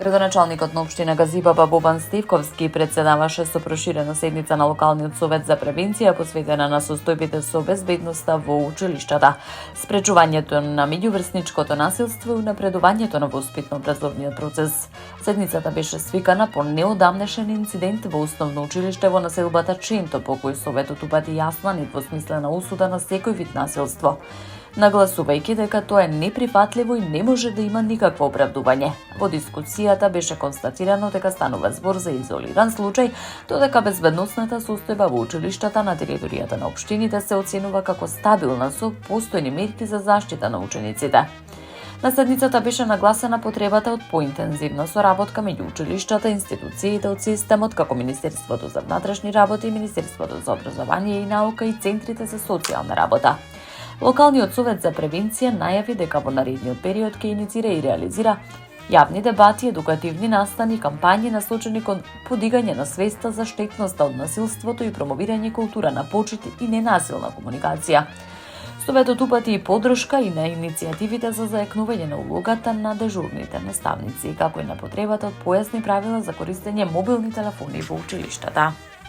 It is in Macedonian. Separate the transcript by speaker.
Speaker 1: Градоначалникот на општина Газибаба Бобан Стивковски председаваше со проширена седница на локалниот совет за превенција посветена на состојбите со безбедноста во училиштата, спречувањето на меѓуврсничкото насилство и напредувањето на воспитно-образовниот процес. Седницата беше свикана по неодамнешен инцидент во основно училиште во населбата Ченто, по кој советот упати јасна недвосмислена осуда на секој вид насилство, нагласувајќи дека тоа е неприфатливо и не може да има никакво оправдување. Во дискусијата беше констатирано дека станува збор за изолиран случај, додека безбедносната состојба во училиштата на територијата на општините се оценува како стабилна со постојни мерки за заштита на учениците. На седницата беше нагласена потребата од поинтензивна соработка меѓу училиштата, институциите од системот како Министерството за внатрешни работи, Министерството за образование и наука и центрите за социјална работа. Локалниот совет за превенција најави дека во наредниот период ќе иницира и реализира јавни дебати, едукативни настани, кампањи насочени кон подигање на свеста за штетноста од насилството и промовирање култура на почит и ненасилна комуникација. Советот упати и поддршка и на иницијативите за зајакнување на улогата на дежурните наставници, како и на потребата од појасни правила за користење мобилни телефони во училиштата.